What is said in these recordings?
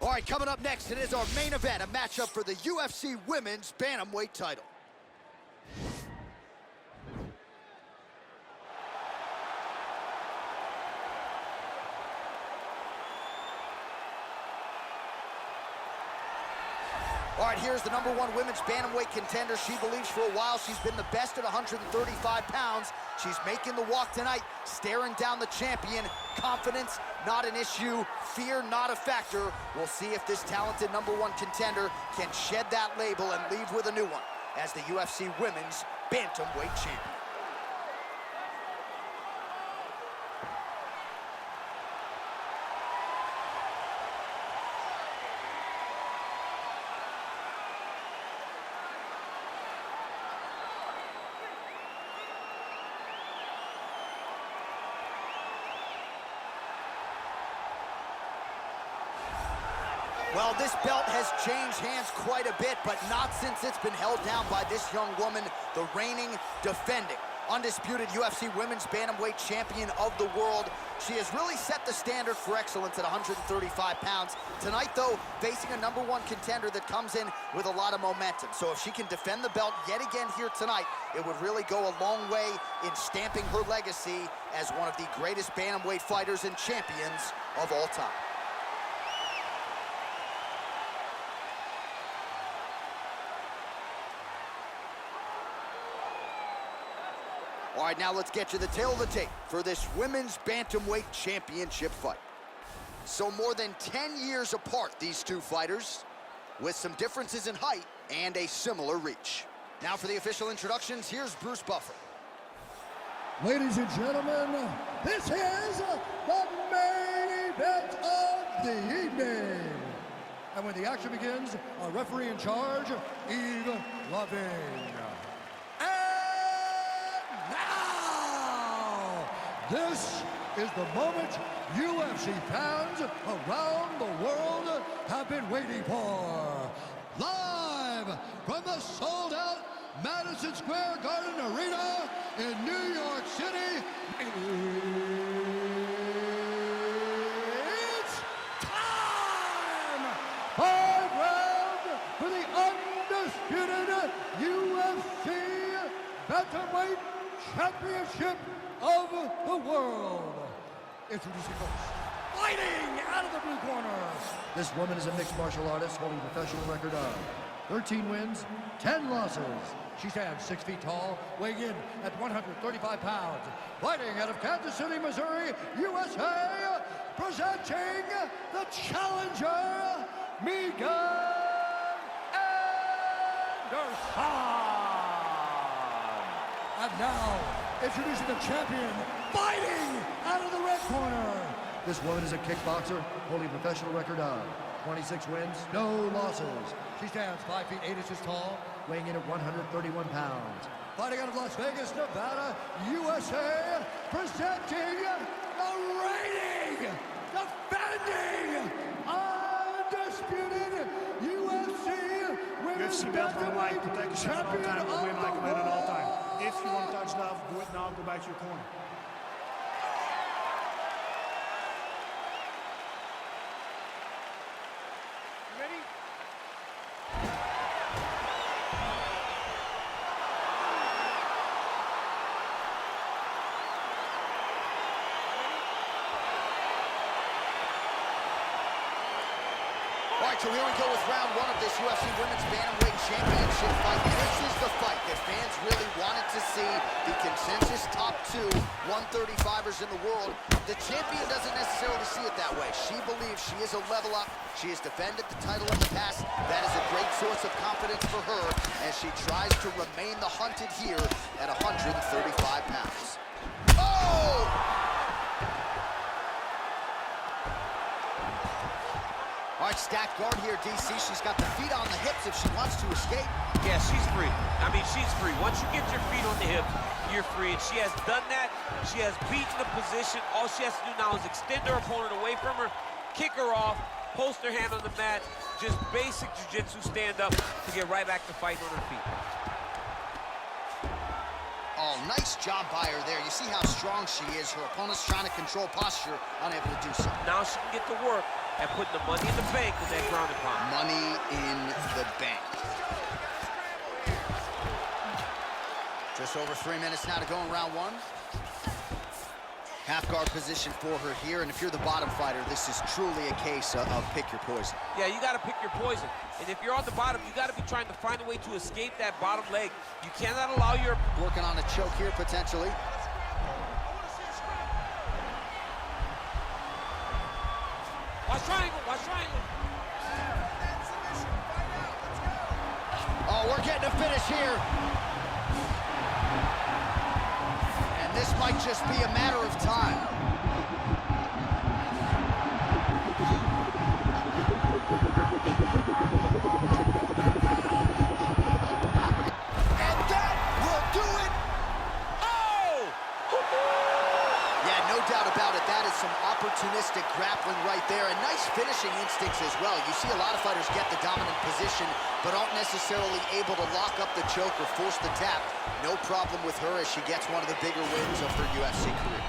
All right, coming up next, it is our main event, a matchup for the UFC Women's Bantamweight title. All right, here's the #1 women's bantamweight contender. She believes for a while she's been the best at 135 pounds. She's making the walk tonight, staring down the champion. Confidence, not an issue. Fear, not a factor. We'll see if this talented #1 contender can shed that label and leave with a new one as the UFC Women's Bantamweight Champion. Well, this belt has changed hands quite a bit, but not since it's been held down by this young woman, the reigning, defending, undisputed UFC Women's Bantamweight Champion of the world. She has really set the standard for excellence at 135 pounds. Tonight, though, facing a #1 contender that comes in with a lot of momentum. So if she can defend the belt yet again here tonight, it would really go a long way in stamping her legacy as one of the greatest bantamweight fighters and champions of all time. All right, now let's get you the tail of the tape for this Women's Bantamweight Championship fight. So more than 10 years apart, these two fighters, with some differences in height and a similar reach. Now for the official introductions, here's Bruce Buffer. Ladies and gentlemen, this is the main event of the evening. And when the action begins, our referee in charge, Yves Lavigne. This is the moment UFC fans around the world have been waiting for. Live from the sold-out Madison Square Garden Arena in New York City, it's time! 5 rounds for the undisputed UFC Bantamweight Championship of the world. Introducing first, fighting out of the blue corner. This woman is a mixed martial artist holding a professional record of 13 wins, 10 losses. She stands 6 feet tall, weighing in at 135 pounds. Fighting out of Kansas City, Missouri, USA, presenting the challenger, Megan Anderson. And now, introducing the champion, fighting out of the red corner. This woman is a kickboxer, holding a professional record of 26 wins, no losses. She stands 5 feet 8 inches tall, weighing in at 131 pounds. Fighting out of Las Vegas, Nevada, USA, presenting the reigning, defending, undisputed UFC Women's Bantamweight Champion of the world. If you want to touch love, do it now, go back to your corner. Ready? All right, so here we go with round 1 of this UFC Women's Bantamweight Championship fight. This is the fight that fans really wanted to see. The consensus top 2 135ers in the world. The champion doesn't necessarily see it that way. She believes she is a level up. She has defended the title in the past. That is a great source of confidence for her as she tries to remain the hunted here at 135 pounds. Oh! All right, stacked guard here, DC. She's got the feet on the hips if she wants to escape. Yeah, she's free. I mean, she's free. Once you get your feet on the hip, you're free. And she has done that. She has beaten the position. All she has to do now is extend her opponent away from her, kick her off, post her hand on the mat, just basic jiu-jitsu stand up to get right back to fighting on her feet. Oh, nice job by her there. You see how strong she is. Her opponent's trying to control posture, unable to do so. Now she can get to work at putting the money in the bank with that ground and pound. Money in the bank. Just over 3 minutes now to go in round one. Half guard position for her here, and if you're the bottom fighter, this is truly a case of pick your poison. Yeah, you got to pick your poison. And if you're on the bottom, you got to be trying to find a way to escape that bottom leg. You cannot allow your... Working on a choke here, potentially. Watch triangle, watch triangle. Oh, we're getting a finish here. And this might just be a matter of time. And that will do it. Oh! Yeah, no doubt about it. That is some opportunistic grappling right there, and nice finishing instincts as well. You see a lot of fighters get the dominant position, but aren't necessarily able to lock up the choke or force the tap. No problem with her as she gets one of the bigger wins of her UFC career.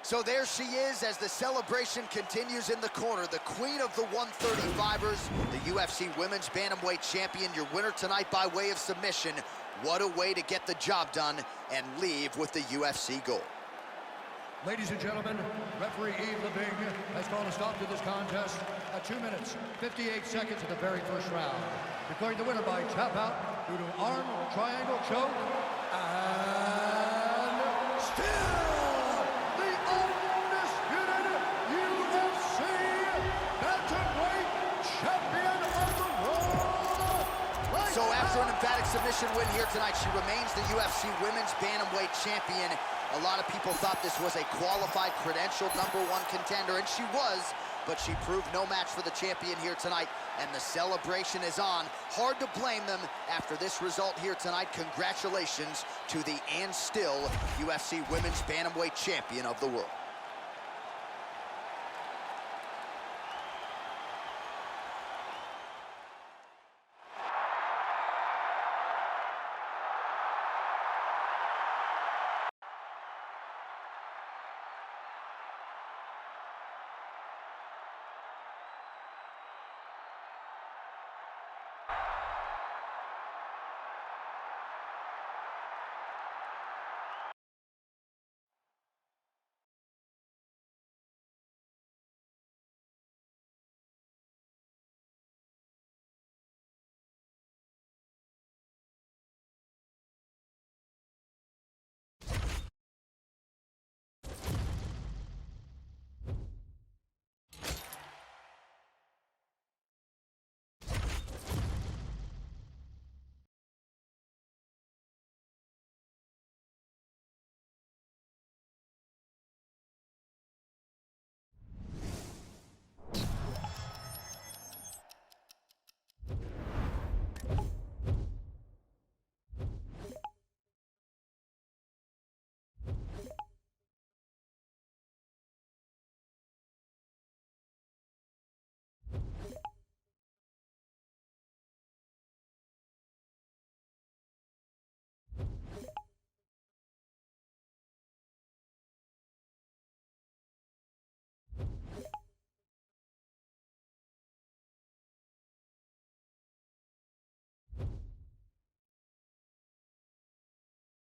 So there she is as the celebration continues in the corner. The queen of the 135ers, the UFC Women's Bantamweight Champion, your winner tonight by way of submission. What a way to get the job done and leave with the UFC gold. Ladies and gentlemen, referee Yves Leving has called a stop to this contest at 2 minutes, 58 seconds of the very first round. Declaring the winner by tap out due to arm triangle choke, and still the undisputed UFC Bantamweight Champion of the world. So after an emphatic submission win here tonight, she remains the UFC Women's Bantamweight Champion. A lot of people thought this was a qualified, credentialed #1 contender, and she was, but she proved no match for the champion here tonight, and the celebration is on. Hard to blame them after this result here tonight. Congratulations to the and still UFC Women's Bantamweight Champion of the world.